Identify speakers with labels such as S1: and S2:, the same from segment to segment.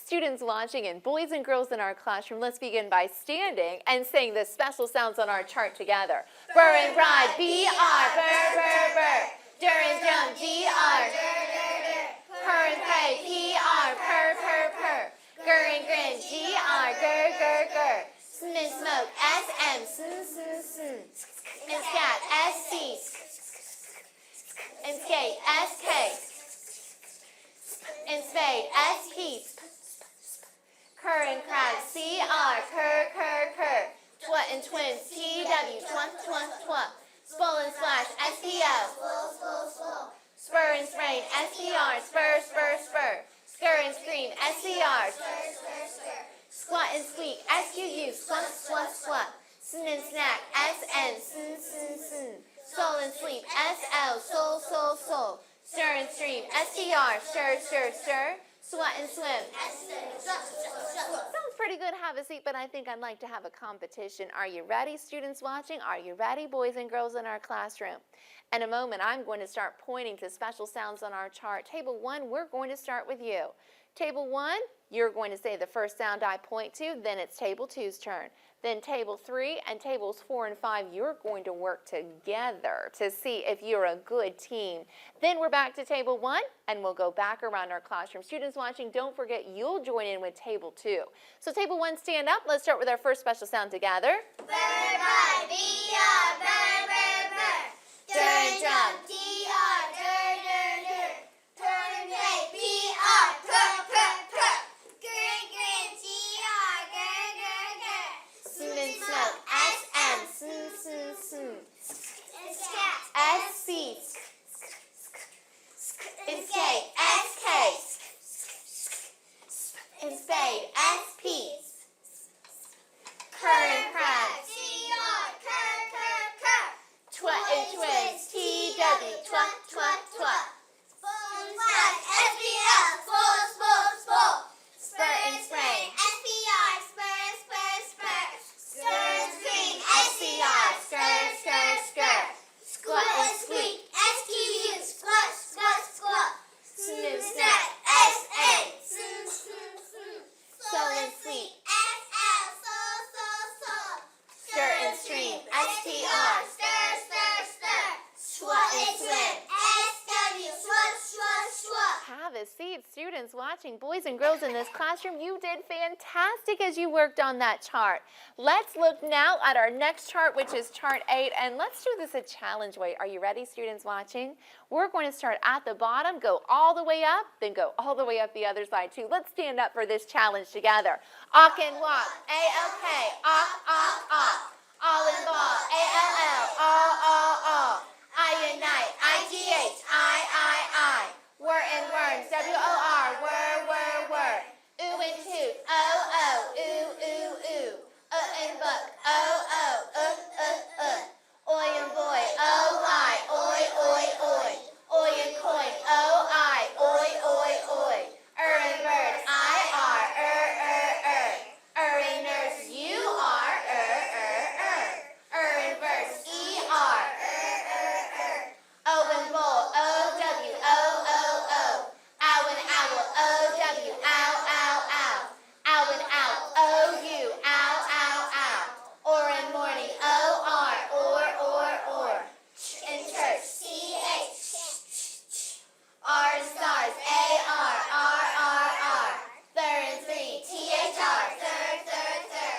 S1: Students watching and boys and girls in our classroom, let's begin by standing and saying the special sounds on our chart together. Burr and bride, B-R, burr, burr, burr. Dur and drum, D-R, dur, dur, dur. Purr and pray, P-R, purr, purr, purr. Gur and grin, G-R, gur, gur, gur. Sm and smoke, S-M, sn, sn, sn. And scat, S-C. And skate, S-K. And spade, S-P. Cur and crab, C-R, cur, cur, cur. Twat and twins, T-W, twat, twat, twat. Spoil and splash, S-P-O. Spur and sprain, S-P-R, spur, spur, spur. Scur and scream, S-C-R. Squat and squeak, S-Q-U, squat, squat, squat. Sn and snack, S-N, sn, sn, sn. Soul and sleep, S-L, soul, soul, soul. Stir and stream, S-T-R, stir, stir, stir. Sweat and swim. Sounds pretty good, have a seat, but I think I'd like to have a competition. Are you ready, students watching? Are you ready, boys and girls in our classroom? In a moment, I'm going to start pointing to special sounds on our chart. Table 1, we're going to start with you. Table 1, you're going to say the first sound I point to, then it's Table 2's turn. Then Table 3 and Tables 4 and 5, you're going to work together to see if you're a good team. Then we're back to Table 1, and we'll go back around our classroom. Students watching, don't forget you'll join in with Table 2. So Table 1, stand up. Let's start with our first special sound together.
S2: Burr, burr, B-R, burr, burr, burr. Dur and drum, D-R, dur, dur, dur. Purr and play, P-R, purr, purr, purr. Grin, grin, G-R, gur, gur, gur.
S1: Sm and smoke, S-M, sn, sn, sn.
S2: And scat,
S1: S-C. And skate, S-K. And spade, S-P. Cur and crab.
S2: C-R, cur, cur, cur.
S1: Twat and twins, T-W, twat, twat, twat.
S2: Spoil and splash, S-P-L, spoil, spoil, spoil.
S1: Spur and sprain,
S2: S-P-R, spur, spur, spur. Stir and scream,
S1: S-C-R, stir, stir, stir.
S2: Squat and squeak, S-Q-U, squat, squat, squat.
S1: Sn and
S2: Snack,
S1: snack,
S2: S-N, sn, sn, sn.
S1: Soul and sleep,
S2: S-L, soul, soul, soul.
S1: stir and stream, S-T-R.
S2: Stir, stir, stir.
S1: Swat and swim.
S2: S-W, swat, swat, swat.
S1: Have a seat, students watching, boys and girls in this classroom. You did fantastic as you worked on that chart. Let's look now at our next chart, which is chart 8, and let's do this a challenge way. Are you ready, students watching? We're going to start at the bottom, go all the way up, then go all the way up the other side too. Let's stand up for this challenge together. Awk and walk, A-L-K, awk, awk, awk. All in ball, A-L-L, all, all, all. I unite, I-G-H, I. Whir and worms, W-O-R, whir, whir, whir. Ooh and toot, O-O, ooh, ooh, ooh. And buck, O-O, Oi and boy, O-I, oi, oi, oi. Oi and coin, O-I, oi, oi, oi. And bird, I-R, and nurse, U-R, and verse, E-R, O and bull, O-W, O-O-O. Ow and owl, O-W, ow, ow, ow. Ow and owl, O-U, ow, ow, ow. Or and morning, O-R, or. In church, C-H. R and stars, A-R, R. Third and three, T-H-R, third.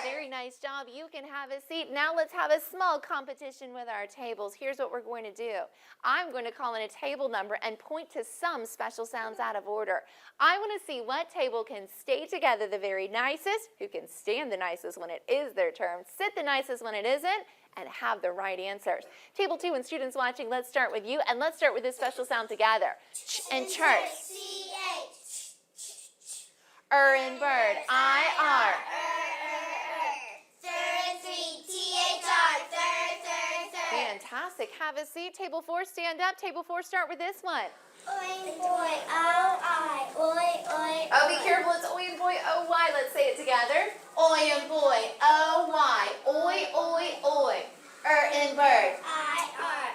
S1: Very nice job. You can have a seat. Now let's have a small competition with our tables. Here's what we're going to do. I'm going to call in a table number and point to some special sounds out of order. I want to see what table can stay together the very nicest, who can stand the nicest when it is their turn, sit the nicest when it isn't, and have the right answers. Table 2 and students watching, let's start with you, and let's start with this special sound together. Ch and church.
S2: C-H.
S1: And bird, I-R.
S2: Third and three, T-H-R, third.
S1: Fantastic. Have a seat. Table 4, stand up. Table 4, start with this one.
S2: Oi and boy, O-I, oi.
S1: Oh, be careful. It's oi and boy, O-Y. Let's say it together. Oi and boy, O-Y, oi. And bird.
S2: I-R,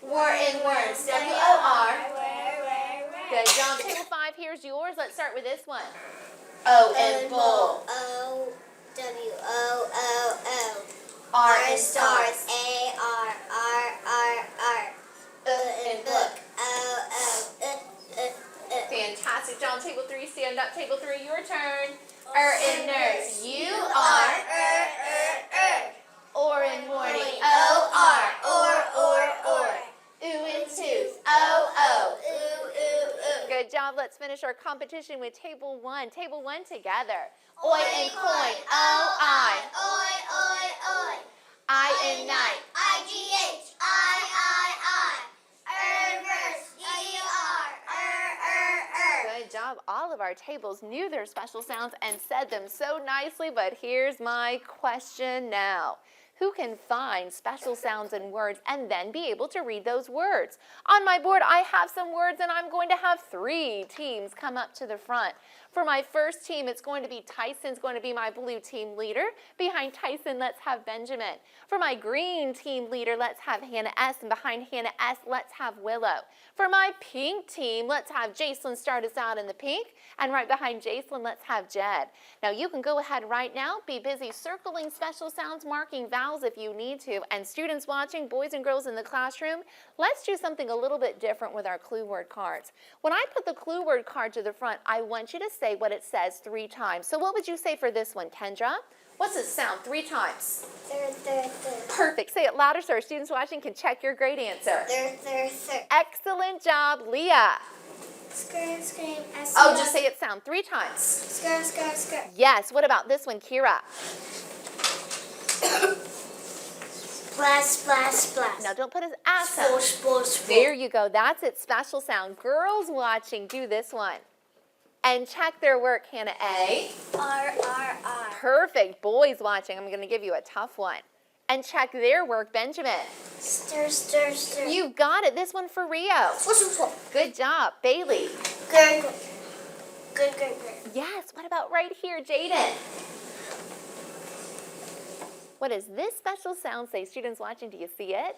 S1: War and worms, W-O-R.
S2: Where.
S1: Good job. Table 5, here's yours. Let's start with this one. O in bull.
S2: O W O O O.
S1: R
S2: R
S1: in
S2: in
S1: stars.
S2: stars. A R R R R.
S1: In book.
S2: O O.
S1: Fantastic job. Table 3, stand up. Table 3, your turn. In nurse. U R. Or in morning. O R. Or. Oo in tooth. O. Good job. Let's finish our competition with table 1. Table 1 together. Oi in coin. O I. I in night. Good job. All of our tables knew their special sounds and said them so nicely, but here's my question now. Who can find special sounds and words and then be able to read those words? On my board, I have some words, and I'm going to have 3 teams come up to the front. For my first team, it's going to be Tyson's going to be my blue team leader. Behind Tyson, let's have Benjamin. For my green team leader, let's have Hannah S. And behind Hannah S., let's have Willow. For my pink team, let's have Jacelyn start us out in the pink. And right behind Jacelyn, let's have Jed. Now, you can go ahead right now, be busy circling special sounds, marking vowels if you need to. And students watching, boys and girls in the classroom, let's do something a little bit different with our clue word cards. When I put the clue word card to the front, I want you to say what it says 3 times. So what would you say for this one, Kendra? What's the sound 3 times? Perfect. Say it louder so our students watching can check your great answer. Excellent job, Leah.
S2: Scream.
S1: Oh, just say it sound 3 times.
S2: Skirt.
S1: Yes. What about this one, Kira?
S2: Splash.
S1: Now don't put his ass up.
S2: Splash.
S1: There you go. That's its special sound. Girls watching, do this one. And check their work, Hannah A.
S2: R.
S1: Perfect. Boys watching, I'm going to give you a tough one. And check their work, Benjamin.
S2: Stir.
S1: You got it. This one for Rio. Good job. Bailey.
S2: Good.
S1: Yes. What about right here, Jaden? What does this special sound say? Students watching, do you see it?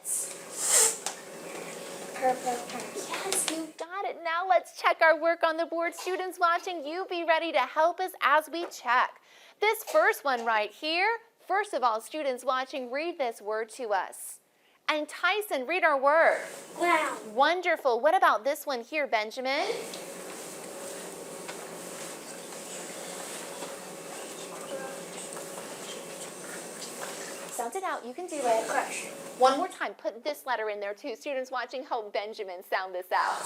S2: Purple.
S1: Yes, you got it. Now let's check our work on the board. Students watching, you be ready to help us as we check. This first one right here, first of all, students watching, read this word to us. And Tyson, read our word.
S2: Wow.
S1: Wonderful. What about this one here, Benjamin? Sound it out. You can do it.
S2: Crush.
S1: One more time. Put this letter in there, too. Students watching, help Benjamin sound this out.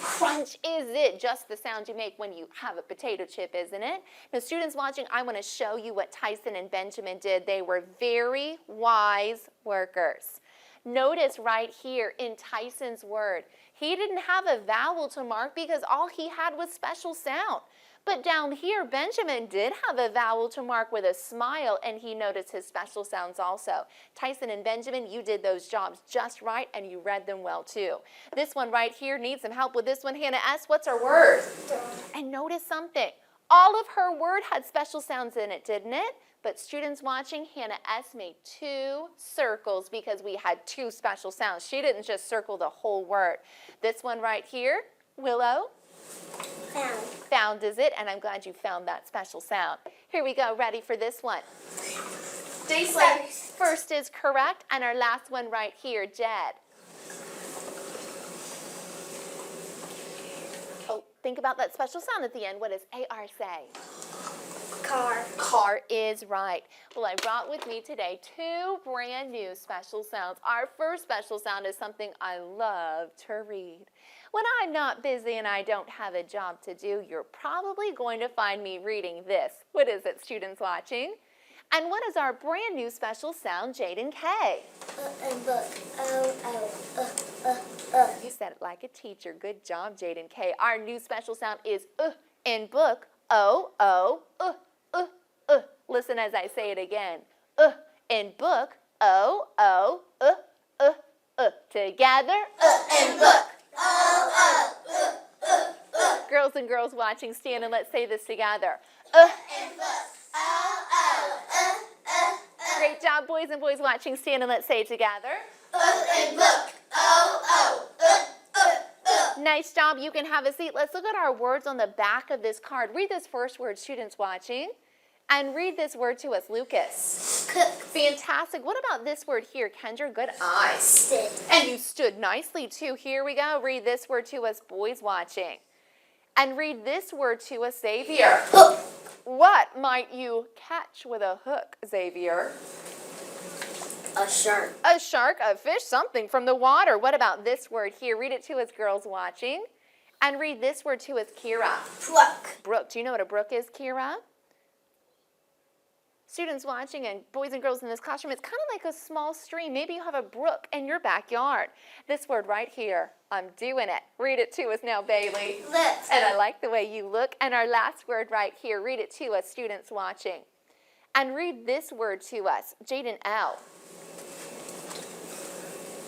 S1: Crunch is it. Just the sound you make when you have a potato chip, isn't it? Now, students watching, I want to show you what Tyson and Benjamin did. They were very wise workers. Notice right here in Tyson's word, he didn't have a vowel to mark because all he had was special sound. But down here, Benjamin did have a vowel to mark with a smile, and he noticed his special sounds also. Tyson and Benjamin, you did those jobs just right, and you read them well, too. This one right here needs some help with this one. Hannah S., what's her word? And notice something. All of her word had special sounds in it, didn't it? But students watching, Hannah S. made 2 circles because we had 2 special sounds. She didn't just circle the whole word. This one right here, Willow. Found is it, and I'm glad you found that special sound. Here we go, ready for this one. Jacelyn, first is correct, and our last one right here, Jed. Oh, think about that special sound at the end. What does AR say?
S2: Car.
S1: Car is right. Well, I brought with me today 2 brand new special sounds. Our first special sound is something I love to read. When I'm not busy and I don't have a job to do, you're probably going to find me reading this. What is it, students watching? And what is our brand new special sound, Jaden K?
S2: And book.
S1: You said it like a teacher. Good job, Jaden K. Our new special sound is in book. Listen as I say it again. In book. Together.
S2: And book.
S1: Girls and girls watching, stand and let's say this together.
S2: And book.
S1: Great job, boys and boys watching, stand and let's say it together.
S2: And book.
S1: Nice job. You can have a seat. Let's look at our words on the back of this card. Read this first word, students watching. And read this word to us, Lucas.
S2: Cook.
S1: Fantastic. What about this word here, Kendra? Good eyes.
S2: Stood.
S1: And you stood nicely, too. Here we go. Read this word to us, boys watching. And read this word to us, Xavier.
S2: Hook.
S1: What might you catch with a hook, Xavier?
S2: A shark.
S1: A shark, a fish, something from the water. What about this word here? Read it to us, girls watching. And read this word to us, Kira.
S2: Brook.
S1: Brook. Do you know what a brook is, Kira? Students watching and boys and girls in this classroom, it's kind of like a small stream. Maybe you have a brook in your backyard. This word right here, I'm doing it. Read it to us now, Bailey.
S2: Look.
S1: And I like the way you look. And our last word right here, read it to us, students watching. And read this word to us, Jaden L.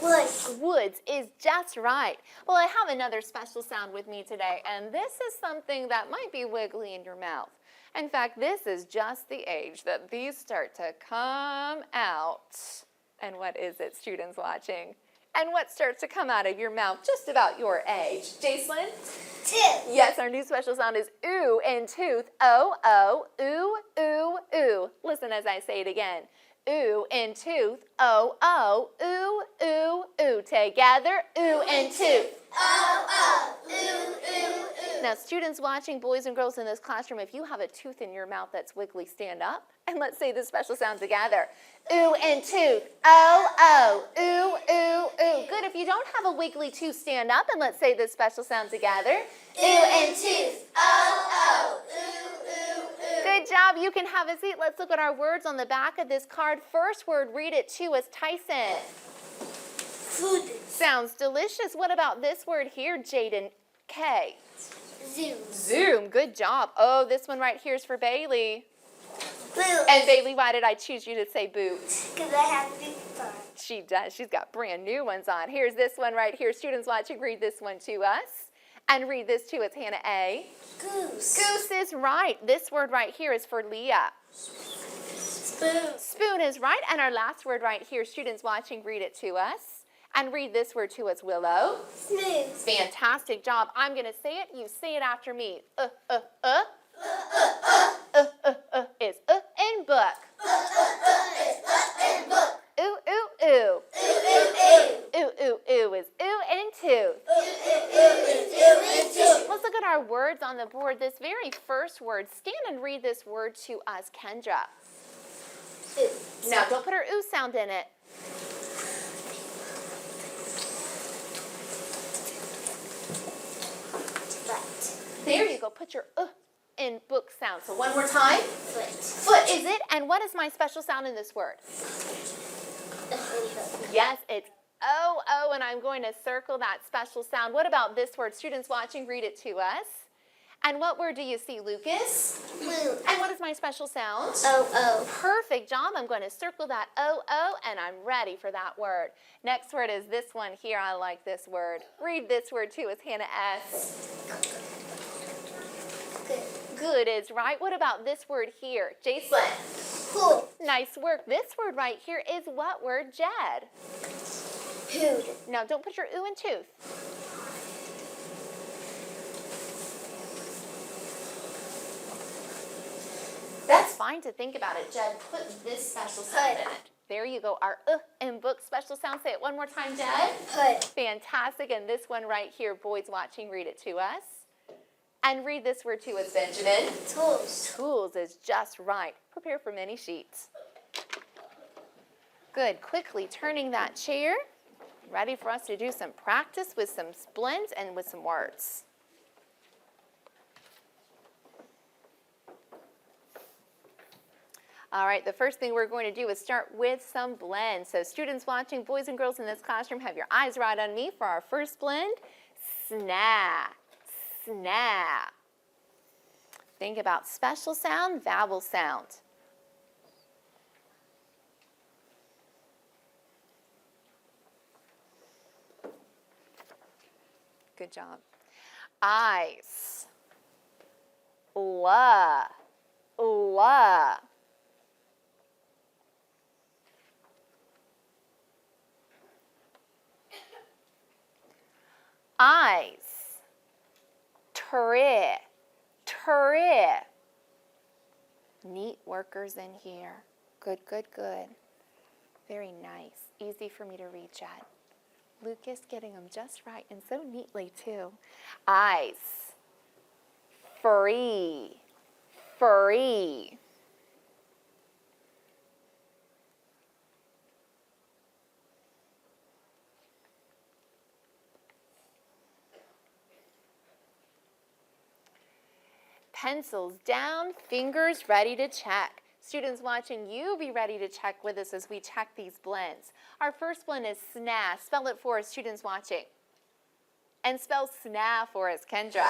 S2: Woods.
S1: Woods is just right. Well, I have another special sound with me today, and this is something that might be wiggly in your mouth. In fact, this is just the age that these start to come out. And what is it, students watching? And what starts to come out of your mouth just about your age? Jacelyn?
S2: Tooth.
S1: Yes, our new special sound is ooh in tooth. O-O, ooh, ooh, ooh. Listen as I say it again. Ooh in tooth. O-O, ooh, ooh, ooh. Together, ooh in tooth.
S2: Oh, ooh, ooh, ooh.
S1: Now, students watching, boys and girls in this classroom, if you have a tooth in your mouth that's wiggly, stand up. And let's say this special sound together. Ooh and tooth. Oh, oh. Ooh, ooh, ooh. Good. If you don't have a wiggly tooth, stand up and let's say this special sound together.
S2: Ooh and tooth. Oh, oh. Ooh, ooh, ooh.
S1: Good job. You can have a seat. Let's look at our words on the back of this card. First word, read it to us, Tyson.
S2: Food.
S1: Sounds delicious. What about this word here, Jaden K?
S2: Zoom.
S1: Zoom. Good job. Oh, this one right here is for Bailey.
S2: Boo.
S1: And Bailey, why did I choose you to say boots?
S2: Because I have boots on.
S1: She does. She's got brand new ones on. Here's this one right here. Students watching, read this one to us. And read this to us, Hannah A.
S2: Goose.
S1: Goose is right. This word right here is for Leah.
S2: Spoon.
S1: Spoon is right. And our last word right here, students watching, read it to us. And read this word to us, Willow.
S2: Smooth.
S1: Fantastic job. I'm going to say it. You say it after me. Is in book.
S2: And book.
S1: Ooh, ooh, ooh.
S2: Ooh, ooh, ooh.
S1: Ooh, ooh, ooh is ooh and tooth.
S2: Ooh, ooh, ooh is ooh and tooth.
S1: Let's look at our words on the board. This very first word, stand and read this word to us, Kendra.
S2: Ooh.
S1: Now, don't put our ooh sound in it.
S2: Foot.
S1: There you go. Put your in book sound. So one more time.
S2: Foot.
S1: Foot is it. And what is my special sound in this word? Yes, it's O, O, and I'm going to circle that special sound. What about this word? Students watching, read it to us. And what word do you see, Lucas?
S2: Blue.
S1: And what is my special sound?
S2: Oh, oh.
S1: Perfect job. I'm going to circle that O, O, and I'm ready for that word. Next word is this one here. I like this word. Read this word too. It's Hannah S.
S2: Good.
S1: Good is right. What about this word here? Jacelyn.
S2: Cool.
S1: Nice work. This word right here is what word, Jed?
S2: Hood.
S1: Now, don't put your ooh in tooth. That's fine to think about it, Jed. Put this special sound in it. There you go. Our in book special sound. Say it one more time, Jed.
S2: Hood.
S1: Fantastic. And this one right here, boys watching, read it to us. And read this word to us, Benjamin.
S2: Tools.
S1: Tools is just right. Prepare for many sheets. Good. Quickly turning that chair. Ready for us to do some practice with some blends and with some words. All right, the first thing we're going to do is start with some blends. So students watching, boys and girls in this classroom, have your eyes right on me for our first blend. Snap, snap. Think about special sound, vowel sound. Good job. Ice, la, la. Eyes, Tree. Tree. Neat workers in here. Good, good, good. Very nice. Easy for me to reach at. Lucas getting them just right and so neatly too. Eyes. Free. Free. Pencils down, fingers ready to check. Students watching, you be ready to check with us as we check these blends. Our first one is SNA. Spell it for us, students watching. And spell SNA for us, Kendra.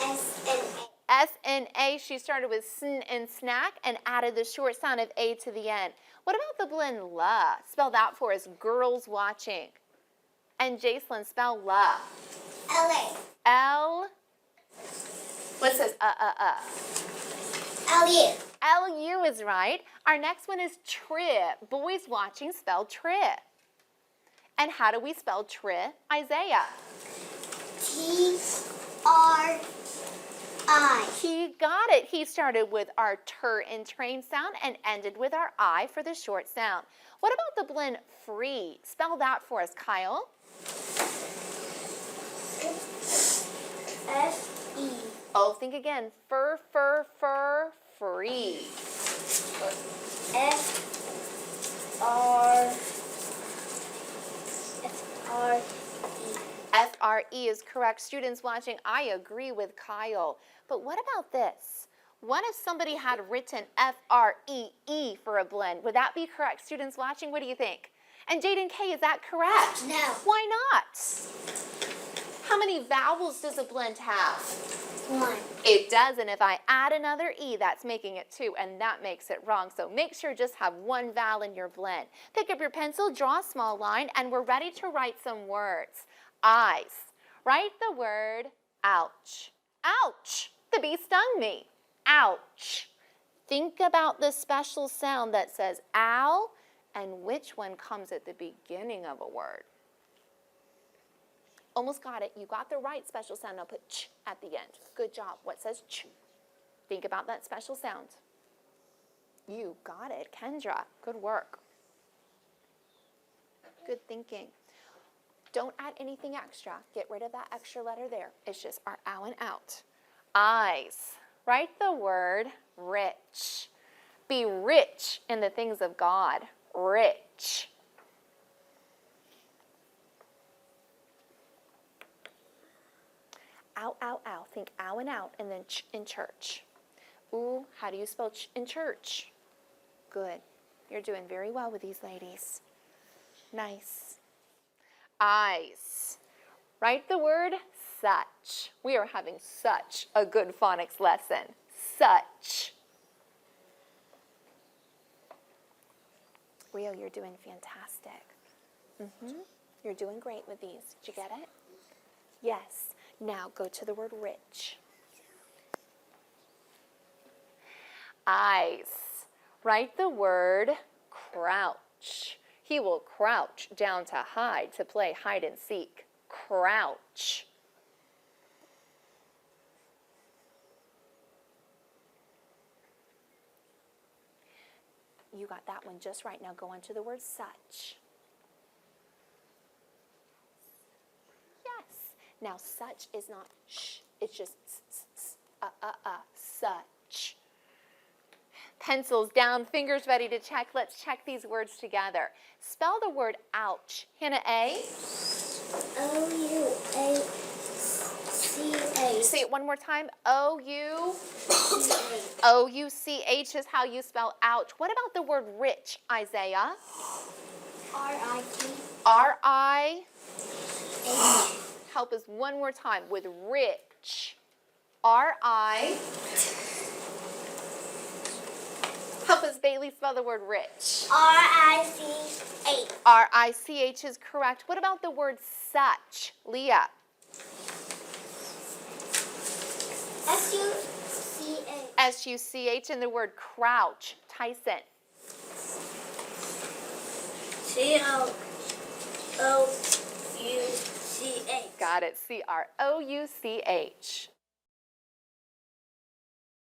S2: S-N-A.
S1: S-N-A, she started with sn and snack and added the short sound of A to the end. What about the blend la? Spell that for us, girls watching. And Jacelyn, spell la.
S2: L-A.
S1: L. What says
S2: L-U.
S1: L-U is right. Our next one is trip. Boys watching, spell trip. And how do we spell trip? Isaiah.
S2: T-R-I.
S1: He got it. He started with our tur and train sound and ended with our I for the short sound. What about the blend free? Spell that for us, Kyle.
S2: F-E.
S1: Oh, think again. Fur, free.
S2: F-R-E.
S1: F-R-E is correct. Students watching, I agree with Kyle. But what about this? What if somebody had written F-R-E-E for a blend? Would that be correct? Students watching, what do you think? And Jaden K, is that correct?
S2: No.
S1: Why not? How many vowels does a blend have?
S2: 1.
S1: It does, and if I add another E, that's making it 2, and that makes it wrong. So make sure just have one vowel in your blend. Pick up your pencil, draw a small line, and we're ready to write some words. Eyes. Write the word ouch. Ouch. The bee stung me. Ouch. Think about the special sound that says ow, and which one comes at the beginning of a word. Almost got it. You got the right special sound. Now put ch at the end. Good job. What says ch? Think about that special sound. You got it. Kendra, good work. Good thinking. Don't add anything extra. Get rid of that extra letter there. It's just our ow and out. Eyes. Write the word rich. Be rich in the things of God. Rich. Ow, ow, ow. Think ow and out, and then ch in church. Ooh, how do you spell ch in church? Good. You're doing very well with these ladies. Nice. Eyes. Write the word such. We are having such a good phonics lesson. Such. Rio, you're doing fantastic. You're doing great with these. Did you get it? Yes. Now go to the word rich. Eyes. Write the word crouch. He will crouch down to hide, to play hide and seek. Crouch. You got that one just right. Now go on to the word such. Yes. Now such is not sh. It's just such. Pencils down, fingers ready to check. Let's check these words together. Spell the word ouch. Hannah A.
S2: O-U-A-C-H.
S1: Say it one more time. O-U-C-H is how you spell ouch. What about the word rich, Isaiah?
S2: R-I-T.
S1: R-I. Help us one more time with rich. R-I. Help us, Bailey, spell the word rich.
S2: R-I-C-H.
S1: R-I-C-H is correct. What about the word such? Leah.
S2: S-U-C-H.
S1: S-U-C-H, and the word crouch. Tyson.
S2: C-O-O-U-C-H.
S1: Got
S3: got it. C-R-O-U-C-H.